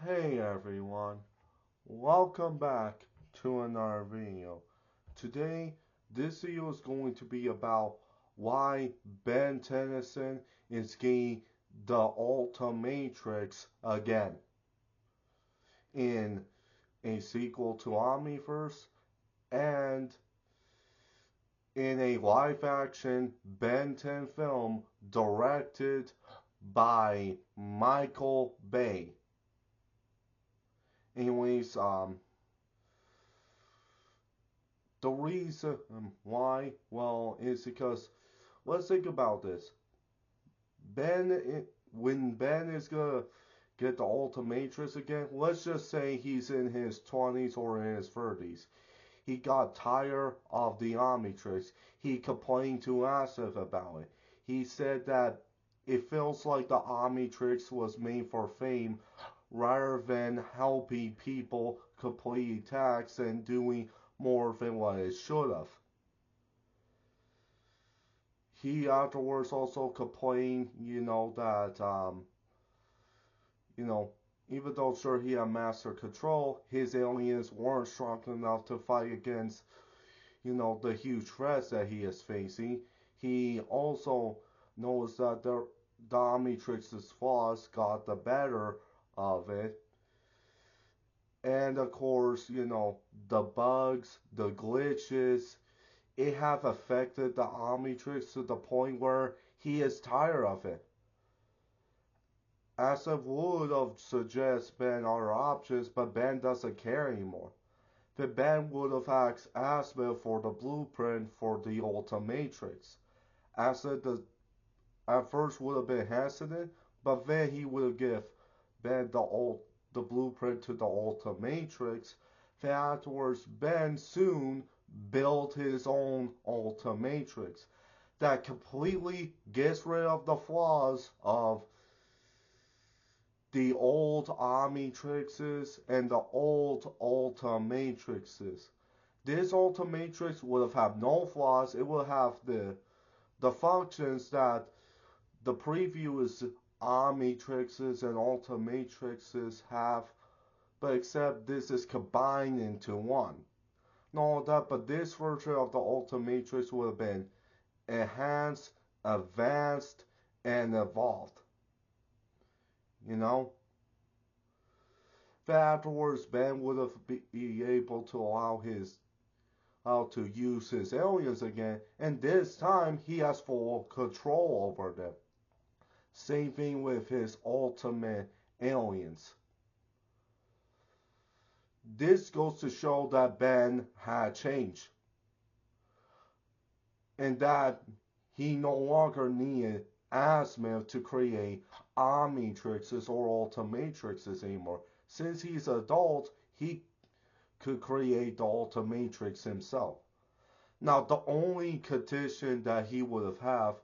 Hey everyone, welcome back to another video. Today, this video is going to be about why Ben Tennyson is getting the Ultimatrix again in a sequel to Omniverse and in a live action Ben 10 film directed by Michael Bay. Anyways, the reason why, well, is because let's think about this. When Ben is gonna get the Ultimatrix again, let's just say he's in his 20s or in his 30s. He got tired of the Omnitrix. He complained to Asif about it. He said that it feels like the Omnitrix was made for fame rather than helping people complete tasks and doing more than what it should have. He afterwards also complained, that, you know, even though sure he had master control, his aliens weren't strong enough to fight against, the huge threats that he is facing. He also knows that the Omnitrix's flaws got the better of it. And of course, the bugs, the glitches, it have affected the Omnitrix to the point where he is tired of it. Asif would have suggested Ben other options, but Ben doesn't care anymore. Then Ben would have asked Asif for the blueprint for the Ultimatrix. Asif at first would have been hesitant, but then he would have given Ben the blueprint to the Ultimatrix. Then afterwards, Ben soon built his own Ultimatrix that completely gets rid of the flaws of the old Omnitrixes and the old Ultimatrixes. This Ultimatrix would have had no flaws. It would have the functions that the previous Omnitrixes and Ultimatrixes have, but except this is combined into one. No, but this version of the Ultimatrix would have been enhanced, advanced, and evolved. You know? Then afterwards, Ben would have be able to allow how to use his aliens again, and this time he has full control over them. Same thing with his ultimate aliens. This goes to show that Ben had changed and that he no longer needed Asmith to create Omnitrixes or Ultimatrixes anymore. Since he's an adult, he could create the Ultimatrix himself. Now, the only condition that he would have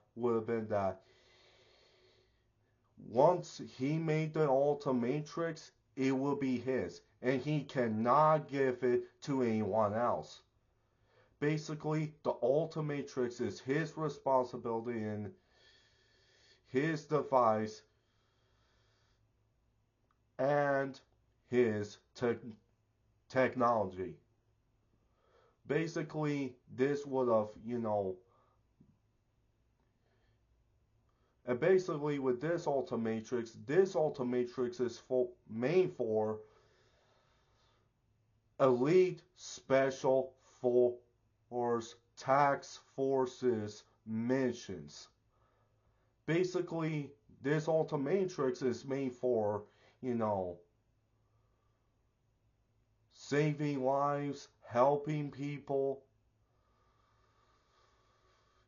been that once he made the Ultimatrix, it will be his, and he cannot give it to anyone else. Basically, the Ultimatrix is his responsibility and his device and his technology. Basically, this would have, and basically with this Ultimatrix is made for elite special force task forces missions. Basically, this Ultimatrix is made for, saving lives, helping people,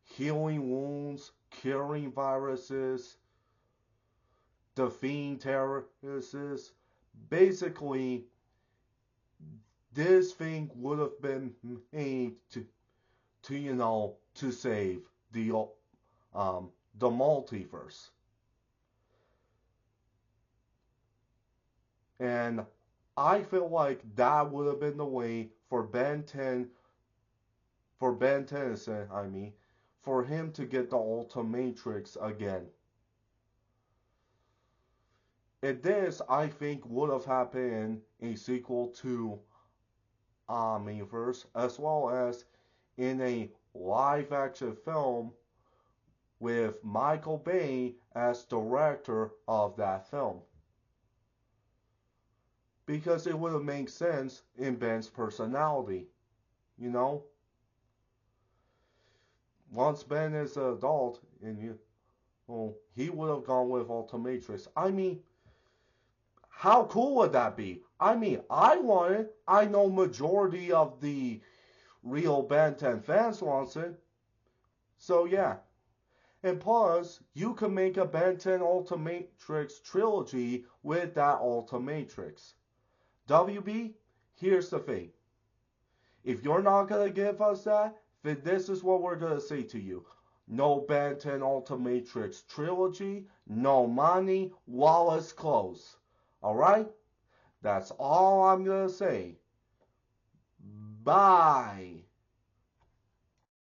healing wounds, curing viruses, defeating terrorists. Basically, this thing would have been made to save the multiverse. And I feel like that would have been the way for Ben Tennyson, for him to get the Ultimatrix again. And this, I think, would have happened in a sequel to Omniverse, as well as in a live action film with Michael Bay as director of that film. Because it would have made sense in Ben's personality, you know? Once Ben is an adult, and well, he would have gone with Ultimatrix. I mean, how cool would that be? I mean, I want it. I know majority of the real Ben 10 fans wants it. So yeah. And plus, you can make a Ben 10 Ultimatrix trilogy with that Ultimatrix. WB, here's the thing. If you're not going to give us that, then this is what we're going to say to you. No Ben 10 Ultimatrix trilogy, no money, Wallace close. Alright? That's all I'm going to say. Bye.